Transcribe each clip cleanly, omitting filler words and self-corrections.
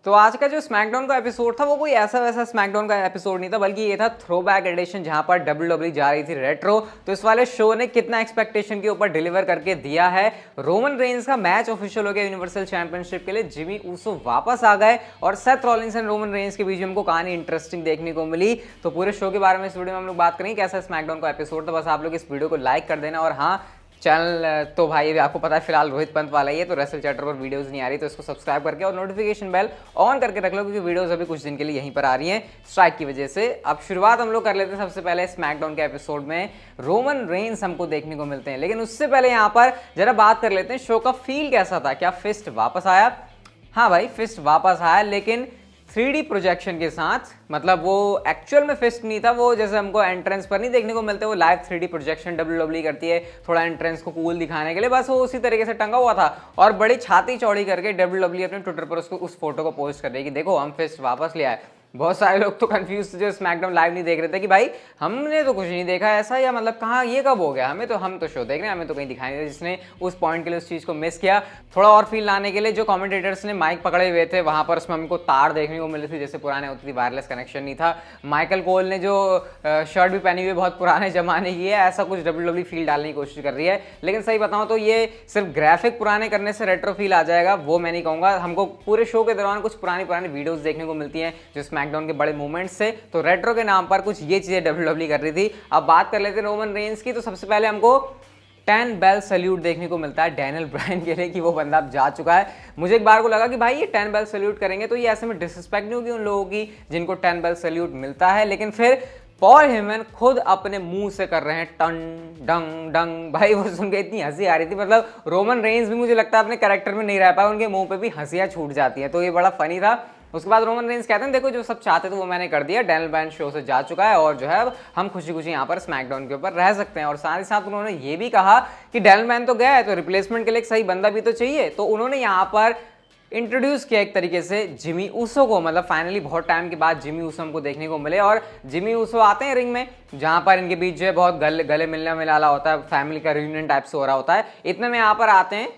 तो आज का जो स्मैकडाउन का एपिसोड था वो कोई ऐसा वैसा स्मैकडाउन का एपिसोड नहीं था, बल्कि ये था थ्रोबैक एडिशन जहां पर WWE जा रही थी रेट्रो। तो इस वाले शो ने कितना एक्सपेक्टेशन के ऊपर डिलीवर करके दिया है। रोमन रेंस का मैच ऑफिशियल हो गया यूनिवर्सल चैंपियनशिप के लिए, जिमी ऊसो वापस आ गए और Seth Rollins and Roman Reigns के बीच में हमको कहानी इंटरेस्टिंग देखने को मिली। तो पूरे शो के बारे में इस वीडियो में हम लोग बात करेंगे कैसा स्मैकडाउन का एपिसोड था। बस आप लोग इस वीडियो को लाइक कर देना और हाँ, चैनल तो भाई आपको पता है फिलहाल रोहित पंत वाला ही है, तो रेसल चैटर पर वीडियोस नहीं आ रही, तो इसको सब्सक्राइब करके और नोटिफिकेशन बेल ऑन करके रख लो, क्योंकि वीडियोस अभी कुछ दिन के लिए यहीं पर आ रही हैं स्ट्राइक की वजह से। अब शुरुआत हम लोग कर लेते हैं सबसे पहले स्मैकडाउन के एपिसोड में रोमन रेंस हमको देखने को मिलते हैं। लेकिन उससे पहले यहाँ पर जरा बात कर लेते हैं शो का फील कैसा था। क्या फिस्ट वापस आया? हाँ भाई, फिस्ट वापस आया, लेकिन 3D प्रोजेक्शन के साथ। मतलब वो एक्चुअल में फिस्ट नहीं था, वो जैसे हमको एंट्रेंस पर नहीं देखने को मिलते, वो लाइव 3D प्रोजेक्शन WWE करती है थोड़ा एंट्रेंस को कूल दिखाने के लिए, बस वो उसी तरीके से टंगा हुआ था। और बड़ी छाती चौड़ी करके WWE अपने ट्विटर पर उसको उस फोटो को पोस्ट कर रही है कि देखो हम फिस्ट वापस ले आए। बहुत सारे लोग तो कंफ्यूज जो स्मैकडाउन लाइव नहीं देख रहे थे कि भाई हमने तो कुछ नहीं देखा ऐसा, या मतलब कहाँ ये कब हो गया, हम तो शो देख रहे हैं, हमें तो कहीं दिखाई नहीं दिया। जिसने उस पॉइंट के लिए उस चीज़ को मिस किया, थोड़ा और फील लाने के लिए जो कमेंटेटर्स ने माइक पकड़े हुए थे वहाँ पर उसमें हमको तार देखने को मिली थी, जैसे पुराने होती थी, वायरलेस कनेक्शन नहीं था। माइकल कोल ने जो शर्ट भी पहनी हुई बहुत पुराने जमाने की है, ऐसा कुछ WWE फील डालने की कोशिश कर रही है। लेकिन सही बताऊँ तो ये सिर्फ ग्राफिक पुराने करने से रेट्रो फील आ जाएगा वो मैं नहीं कहूँगा। हमको पूरे शो के दौरान कुछ पुरानी वीडियोज़ देखने को मिलती हैं जो स्मैकडाउन के बड़े मूवमेंट से, तो रेट्रो के नाम पर कुछ ये चीजें WWE कर रही थी। अब बात कर लेते हैं रोमन रेंस की। तो सबसे पहले हमको 10 बेल सल्यूट देखने को मिलता है डैनियल ब्रायन के लिए कि वो बंदा अब जा चुका है। मुझे एक बार को लगा कि भाई ये 10 बेल सल्यूट करेंगे तो ये ऐसे में डिसरिस्पेक्ट नहीं होगी उन लोगों की जिनको 10 बेल सल्यूट मिलता है। लेकिन फिर पॉल हेमन खुद अपने मुंह से कर रहे हैं टन डंग डंग। भाई वो सुन के इतनी हंसी आ रही थी, मतलब रोमन रेंस भी मुझे लगता है अपने कैरेक्टर में नहीं रह पाया, उनके मुंह पे भी हंसियां छूट जाती हैं, तो ये बड़ा फनी था। उसके बाद रोमन रेंस कहते हैं देखो जो सब चाहते थे वो मैंने कर दिया, डैनियल ब्रायन शो से जा चुका है और जो है हम खुशी खुशी यहाँ पर स्मैकडाउन के ऊपर रह सकते हैं। और साथ ही साथ उन्होंने ये भी कहा कि डैनियल ब्रायन तो गया है तो रिप्लेसमेंट के लिए एक सही बंदा भी तो चाहिए, तो उन्होंने यहाँ पर इंट्रोड्यूस किया एक तरीके से जिमी ऊसो को। मतलब फाइनली बहुत टाइम के बाद जिमी ऊसो हमको देखने को मिले और जिमी ऊसो आते हैं रिंग में, जहां पर इनके बीच जो है बहुत गले मिलना मिलाना होता है, फैमिली का रियूनियन टाइप से हो रहा होता है। इतने में यहाँ पर आते हैं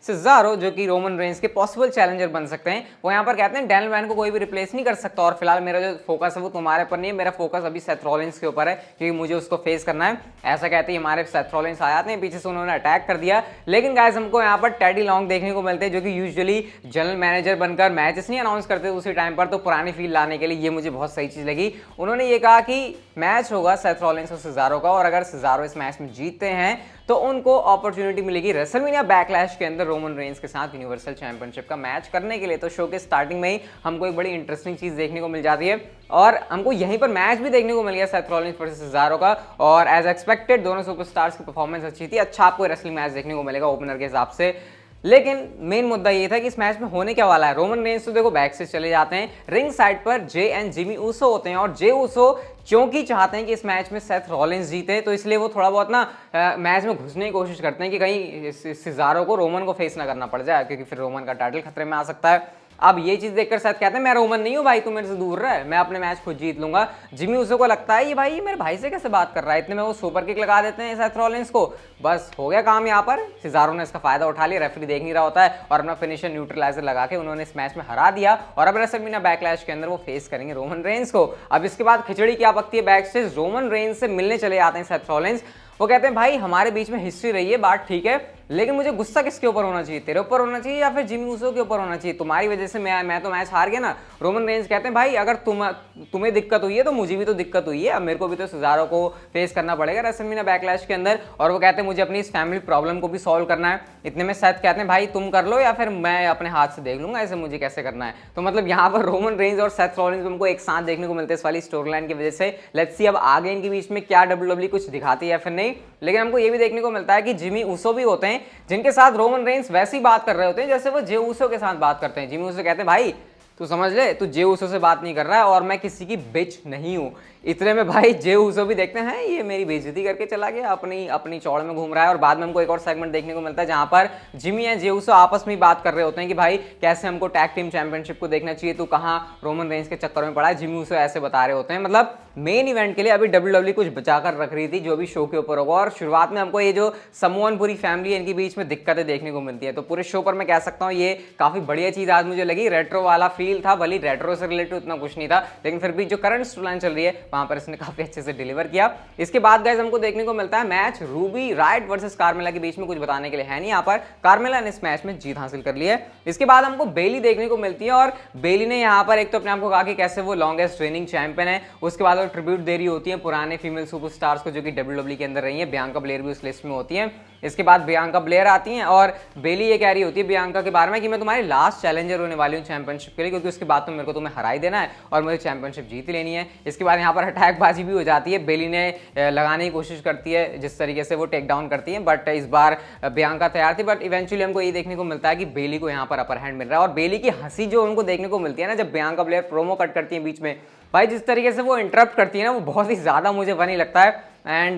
सिज़ारो जो कि रोमन रेंस के पॉसिबल चैलेंजर बन सकते हैं। वो यहाँ पर कहते हैं डैनियल ब्रायन को कोई भी रिप्लेस नहीं कर सकता और फिलहाल मेरा जो फोकस है वो तुम्हारे पर नहीं है, मेरा फोकस अभी सेथ रॉलिंस के ऊपर है क्योंकि मुझे उसको फेस करना है। ऐसा कहते ही हमारे सेथ रॉलिंस आ जाते हैं, पीछे से उन्होंने अटैक कर दिया। लेकिन गाइस हमको यहाँ पर टेडी लॉन्ग देखने को मिलते हैं जो कि यूजुअली जनरल मैनेजर बनकर मैचेस नहीं अनाउंस करते उसी टाइम पर, तो पुरानी फील लाने के लिए ये मुझे बहुत सही चीज़ लगी। उन्होंने ये कहा कि मैच होगा सेथ रॉलिंस और सिज़ारो का, और अगर सिज़ारो इस मैच में जीतते हैं तो उनको अपॉर्चुनिटी मिलेगी रेसलमेनिया बैकलैश के अंदर रोमन रेंस के साथ यूनिवर्सल चैंपियनशिप का मैच करने के लिए। तो शो के स्टार्टिंग में ही हमको एक बड़ी इंटरेस्टिंग चीज देखने को मिल जाती है और हमको यहीं पर मैच भी देखने को मिल गया सेथ रॉलिंस वर्सेस सिज़ारो का, और एज एक्सपेक्टेड दोनों सुपरस्टार्स की परफॉर्मेंस अच्छी थी। अच्छा आपको रेसलिंग मैच देखने को मिलेगा ओपनर के हिसाब से। लेकिन मेन मुद्दा ये था कि इस मैच में होने क्या वाला है। रोमन रेंस तो देखो बैक से चले जाते हैं, रिंग साइड पर जे एंड जिमी ऊसो होते हैं और जे ऊसो क्योंकि चाहते हैं कि इस मैच में सेथ रॉलिंस जीते, तो इसलिए वो थोड़ा बहुत ना मैच में घुसने की कोशिश करते हैं कि कहीं सिज़ारो को रोमन को फेस ना करना पड़ जाए, क्योंकि फिर रोमन का टाइटल खतरे में आ सकता है। अब ये चीज देखकर शायद कहते हैं मैं रोमन नहीं हूँ भाई, तू मेरे से दूर रह, मैं अपने मैच खुद जीत लूंगा। जिमी ऊसो को लगता है ये भाई मेरे भाई से कैसे बात कर रहा है, इतने में वो सुपर किक लगा देते हैं सेथ रॉलिंस को, बस हो गया काम। यहाँ पर सिज़ारो ने इसका फायदा उठा लिया, रेफरी देख नहीं रहा होता है और अपना फिनिशर न्यूट्रलाइजर लगा के उन्होंने इस मैच में हरा दिया और अब रेसलमेनिया बैकलैश के अंदर वो फेस करेंगे रोमन रेंस को। अब इसके बाद खिचड़ी क्या पकती है बैक स्टेज, रोमन रेंस से मिलने चले जाते हैं सेथ रॉलिंस। वो कहते हैं भाई हमारे बीच में हिस्ट्री रही है, बात ठीक है, लेकिन मुझे गुस्सा किसके ऊपर होना चाहिए, तेरे ऊपर होना चाहिए या फिर जिमी ऊसो के ऊपर होना चाहिए, तुम्हारी वजह से मैं तो मैच हार गया ना। रोमन रेंस कहते हैं भाई अगर तुम्हें दिक्कत हुई है तो मुझे भी तो दिक्कत हुई है, अब मेरे को भी तो सिज़ारो को फेस करना पड़ेगा रेसलमेनिया बैकलैश के अंदर। और वो कहते हैं मुझे अपनी इस फैमिली प्रॉब्लम को भी सॉल्व करना है। इतने में शायद कहते हैं भाई तुम कर लो या फिर मैं अपने हाथ से देख लूंगा ऐसे मुझे कैसे करना है। तो मतलब यहाँ पर रोमन रेंस और सेथ रॉलिंस हमको एक साथ देखने को मिलते हैं इस वाली स्टोरी लाइन की वजह से। लेट्स सी अब आगे इनके बीच में क्या WWE कुछ दिखाती है या फिर नहीं। लेकिन हमको ये भी देखने को मिलता है कि जिमी ऊसो भी होते हैं जिनके साथ रोमन रेंस वैसी बात कर रहे होते हैं जैसे वो जे ऊसो के साथ बात करते हैं। जिमी ऊसो कहते हैं भाई तू समझ ले, तू जे ऊसो से बात नहीं कर रहा है और मैं किसी की बिच नहीं हूँ। इतने में भाई जे ऊसो भी देखते हैं ये मेरी बेइज्जती करके चला गया, अपनी चौड़ में घूम रहा है। और बाद में हमको एक और सेगमेंट देखने को मिलता है जहां पर जिमी एंड जे ऊसो आपस में बात कर रहे होते हैं कि भाई कैसे हमको टैग टीम चैंपियनशिप को देखना चाहिए, तू कहाँ रोमन रेंस के चक्कर में पड़ा है। जिमी ऊसो ऐसे बता रहे होते हैं, मतलब मेन इवेंट के लिए अभी WWE कुछ बचाकर रख रही थी जो भी शो के ऊपर होगा। और शुरुआत में हमको ये जो समोअन पूरी फैमिली है इनके बीच में दिक्कतें देखने को मिलती है, तो पूरे शो पर मैं कह सकता हूँ ये काफी बढ़िया चीज आज मुझे लगी। रेट्रो वाला फील था, भले रेट्रो से रिलेटेड उतना कुछ नहीं था, लेकिन फिर भी जो करंट स्टोरी लाइन चल रही है वहां पर इसने काफी अच्छे से डिलीवर किया। इसके बाद गाइस हमको देखने को मिलता है match Ruby Riott versus Carmella के बीच में। कुछ बताने के लिए है नहीं यहाँ पर, कार्मेला ने इस मैच में जीत हासिल कर ली है। इसके बाद हमको बेली देखने को मिलती है और बेली ने यहाँ पर एक तो अपने आप को कहा कि कैसे वो लॉन्गेस्ट ट्रेनिंग चैंपियन है, उसके बाद वो ट्रिब्यूट दे रही होती है पुराने फीमेल सुपरस्टार्स को जो कि WWE के अंदर रही है। बियांका ब्लेयर भी उस लिस्ट में होती है। इसके बाद बियांका ब्लेयर आती हैं और बेली ये कह रही होती है बियांका के बारे में कि मैं तुम्हारी लास्ट चैलेंजर होने वाली हूँ चैंपियनशिप के लिए, क्योंकि उसके बाद तो मेरे को तुम्हें हरा ही देना है और मुझे चैंपियनशिप जीत लेनी है। इसके बाद यहाँ पर अटैकबाजी भी हो जाती है, बेली ने लगाने की कोशिश करती है जिस तरीके से वो टेक डाउन करती है, बट इस बार बियांका तैयार थी। बट इवेंचुअली हमको ये देखने को मिलता है कि बेली को यहाँ पर अपर हैंड मिल रहा है और बेली की हंसी जो हमको देखने को मिलती है ना जब बियांका ब्लेयर प्रोमो कट करती है बीच में, भाई जिस तरीके से वो इंटरप्ट करती है ना वो बहुत ही ज्यादा मुझे फनी लगता है। एंड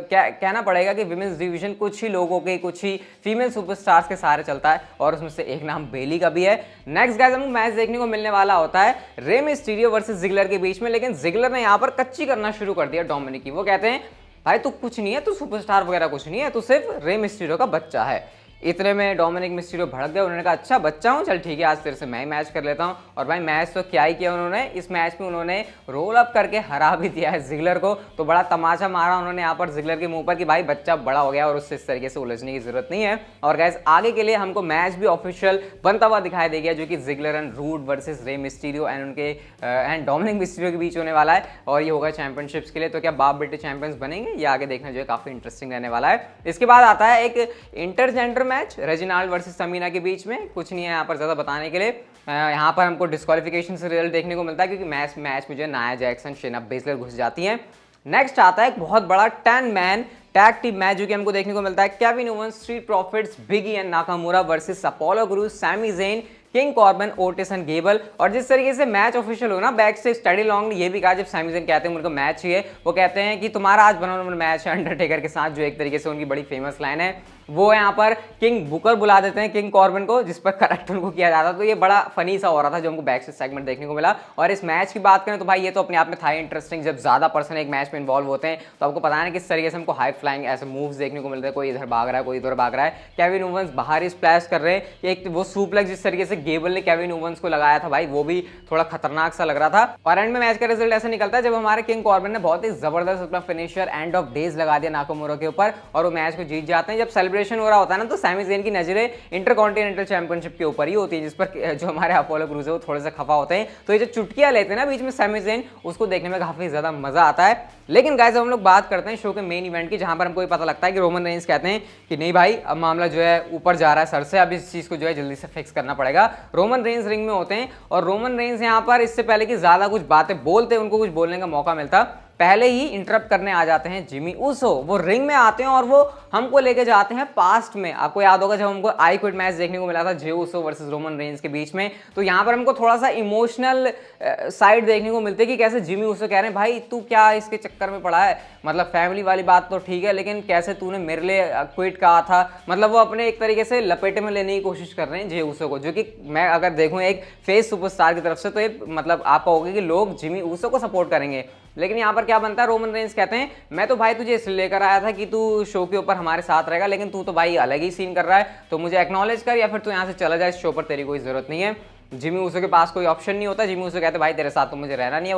क्या कहना पड़ेगा कि विमेंस डिवीजन कुछ ही लोगों के, कुछ ही फीमेल सुपरस्टार्स के सहारे चलता है और उसमें से एक नाम बेली का भी है। नेक्स्ट गाइस हमको मैच देखने को मिलने वाला होता है रे मिस्टीरियो वर्सेस जिगलर के बीच में, लेकिन जिगलर ने यहाँ पर कच्ची करना शुरू कर दिया डोमिनिक की। वो कहते हैं भाई तू कुछ नहीं है, तू सुपरस्टार वगैरह कुछ नहीं है, तू सिर्फ रे मिस्टीरियो का बच्चा है। इतने में डोमिनिक मिस्टीरियो भड़क गए, उन्होंने कहा अच्छा बच्चा हूँ, चल ठीक है आज तेरे से मैं ही मैच कर लेता हूँ। और भाई मैच तो क्या ही किया उन्होंने, इस मैच में उन्होंने रोल अप करके हरा भी दिया है जिगलर को। तो बड़ा तमाचा मारा उन्होंने यहाँ पर जिगलर के मुंह पर कि भाई बच्चा बड़ा हो गया और उससे इस तरीके से उलझने की जरूरत नहीं है। और गाइस आगे के लिए हमको मैच भी ऑफिशियल बनता हुआ दिखाई दे गया जो कि Ziggler and Roode versus Rey Mysterio and उनके एंड डोमिनिक मिस्टीरियो के बीच होने वाला है और ये होगा चैंपियनशिप्स के लिए। तो क्या बाप बेटे चैंपियंस बनेंगे, ये आगे देखना जो है काफी इंटरेस्टिंग रहने वाला है। इसके बाद आता है एक इंटरजेंडर मैच रेजिनाल्ड वर्सेस समीना के बीच में। कुछ नहीं है यहाँ पर ज्यादा बताने के लिए, यहाँ पर हमको डिस्क्वालिफिकेशन से रिजल्ट देखने को मिलता है क्योंकि मैच में जो है नाया जैक्सन शेना बेसलर घुस जाती हैं। नेक्स्ट आता है एक बहुत बड़ा 10 मैन टैग टीम मैच जो कि हमको देखने को मिलता है Kevin Owens, street profits, Big E and Nakamura versus Apollo Crews, Sami Zayn, King Corbin, Otis and Gable. और जिस तरीके से मैच ऑफिशियल हो ना, बैक से स्टडी लॉन्ग ने ये भी कहा जब सैमी ज़ेन कहते हैं उनको मैच चाहिए, वो कहते हैं कि तुम्हारा आज बना मैच है अंडरटेकर के साथ, जो एक तरीके से उनकी बड़ी फेमस लाइन है। वो यहाँ पर किंग बुकर बुला देते हैं किंग कॉर्बन को, जिस पर करेक्ट उनको किया जाता है। तो ये बड़ा फनी सा हो रहा था जो हमको बैक से सेगमेंट देखने को मिला। और इस मैच की बात करें तो भाई ये तो अपने आप में था इंटरेस्टिंग, जब ज्यादा पर्सन एक मैच में इन्वॉल्व होते हैं तो आपको पता है किस तरीके से हमको हाई फ्लाइंग ऐसे मूव्स देखने को मिलते हैं, कोई इधर भाग रहा है कोई इधर भाग रहा है। केविन ओवेंस बाहर ही स्प्लैश कर रहे हैं, एक वो सुप्लेक्स जिस तरीके से गेबल ने केविन ओवेंस को लगाया था भाई वो भी थोड़ा खतरनाक सा लग रहा था। और एंड में मैच का रिजल्ट ऐसा निकलता है जब हमारे किंग कॉर्बन ने बहुत ही जबरदस्त अपना फिनिशर एंड ऑफ डेज लगा दिया नाकामुरा के ऊपर और वो मैच को जीत जाते हैं। जब सेलिब्रेशन हो रहा होता है ना तो सैमी ज़ेन की नजरें इंटरकॉन्टिनेंटल चैंपियनशिप के ऊपर ही होती है, जिस पर जो हमारे अपोलो क्रूज है वो थोड़े से खफा होते हैं। तो ये जो चुटकियां लेते हैं ना बीच में सैमी ज़ेन, उसको देखने में काफी ज्यादा मजा आता है। लेकिन गाइस हम लोग बात करते हैं शो के मेन इवेंट की, जहां पर हमको ये पता लगता है कि रोमन रेंज कहते हैं कि नहीं भाई अब मामला जो है ऊपर जा रहा है सर से, अब इस चीज को जो है जल्दी से फिक्स करना पड़ेगा। रोमन रेंज रिंग में होते हैं और रोमन रेंज यहाँ पर इससे पहले कि ज्यादा कुछ बातें बोलते उनको कुछ बोलने का मौका मिलता, पहले ही इंटरप्ट करने आ जाते हैं जिमी ऊसो। वो रिंग में आते हैं और वो हमको लेके जाते हैं पास्ट में। आपको याद होगा जब हमको आई क्विट मैच देखने को मिला था Jey Uso versus Roman Reigns के बीच में, तो यहाँ पर हमको थोड़ा सा इमोशनल साइड देखने को मिलती है कि कैसे जिमी ऊसो कह रहे हैं भाई तू क्या इसके चक्कर में पड़ा है, मतलब फैमिली वाली बात तो ठीक है लेकिन कैसे तूने मेरे लिए क्विट कहा था, मतलब वो अपने एक तरीके से लपेटे में लेने की कोशिश कर रहे हैं जे ऊसो को, जो कि मैं अगर देखूं एक फेस सुपरस्टार की तरफ से तो ये मतलब आपका होगा कि लोग जिमी ऊसो को सपोर्ट करेंगे। लेकिन यहाँ पर क्या बनता है, रोमन रेंज कहते हैं मैं तो भाई तुझे इसलिए लेकर आया था कि तू शो के ऊपर हमारे साथ रहेगा, लेकिन तू तो भाई अलग ही सीन कर रहा है, तो मुझे एक्नॉलेज कर या फिर तू यहाँ से चला जाए, इस शो पर तेरी कोई जरूरत नहीं है। जिमी ऊसो के पास कोई ऑप्शन नहीं होता, जिमी ऊसो कहते भाई तेरे साथ तो मुझे रहना नहीं है,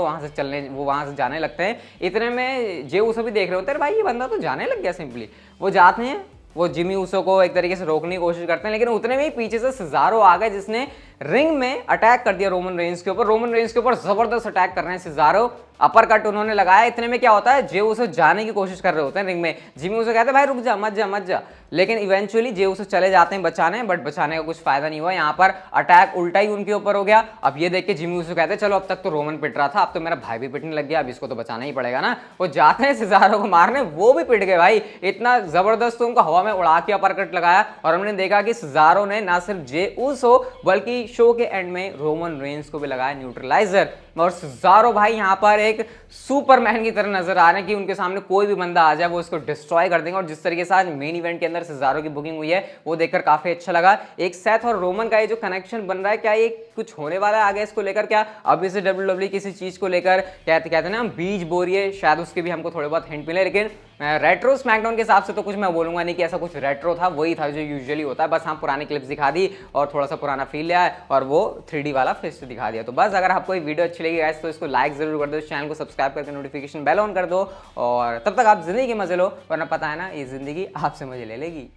वो वहां से जाने लगते हैं। इतने में जे ऊसो भी देख रहे होते हैं भाई ये बंदा तो जाने लग गया सिंपली, वो जाते हैं, वो जिमी ऊसो को एक तरीके से रोकने की कोशिश करते हैं, लेकिन उतने में ही पीछे से सिजारो आ गए जिसने रिंग में अटैक कर दिया रोमन रेंज के ऊपर। रोमन रेंज के ऊपर जबरदस्त अटैक कर रहे हैं सिजारो, अपर कट उन्होंने लगाया। इतने में क्या होता है, जे ऊसो जाने की कोशिश कर रहे होते हैं रिंग में, जिमी ऊसो कहते हैं भाई रुक जा मत जा मत जा, लेकिन इवेंचुअली जे ऊसो चले जाते हैं बचाने, बट बचाने का कुछ फायदा नहीं हुआ, यहाँ पर अटैक उल्टा ही उनके ऊपर हो गया। अब ये देख के जिमी ऊसो कहते हैं चलो अब तक तो रोमन पिट रहा था, अब तो मेरा भाई भी पिटने लग गया, अब इसको तो बचाना ही पड़ेगा ना। वो जाते हैं सिजारो को मारने, वो भी पिट गए भाई, इतना जबरदस्त उनको हवा में उड़ा के अपर कट लगाया। और हमने देखा कि सिजारो ने ना सिर्फ जे ऊसो बल्कि शो के एंड में रोमन रेंस को भी लगाया न्यूट्रलाइजर और सिज़ारो भाई यहाँ पर एक सुपरमैन की तरह नजर आ रहे हैं कि उनके सामने कोई भी बंदा आ जाए वो इसको डिस्ट्रॉय कर देंगे। और जिस तरीके से आज मेन इवेंट के अंदर सिज़ारो की बुकिंग हुई है वो देखकर काफी अच्छा लगा। एक सेथ और रोमन का ये जो कनेक्शन बन रहा है, क्या ये कुछ होने वाला है आगे इसको लेकर? क्या अभी से WWE किसी चीज को लेकर कहते हैं ना बीज बो रही है, शायद उसके भी हमको थोड़े बहुत हिंट मिले। लेकिन रेट्रो स्मैकडाउन के हिसाब से तो कुछ मैं बोलूंगा नहीं कि ऐसा कुछ रेट्रो था, वही था जो यूजुअली होता है। बस हम पुरानी क्लिप्स दिखा दी और थोड़ा सा पुराना फील लिया है और वो 3D वाला फिस्ट दिखा दिया। तो बस अगर आपको ये वीडियो अच्छी लगी गाइस तो इसको लाइक जरूर कर दो, चैनल को सब्सक्राइब करके नोटिफिकेशन बेल ऑन कर दो और तब तक आप जिंदगी के मजे लो, वरना पता है ना ये जिंदगी आपसे मजे ले लेगी।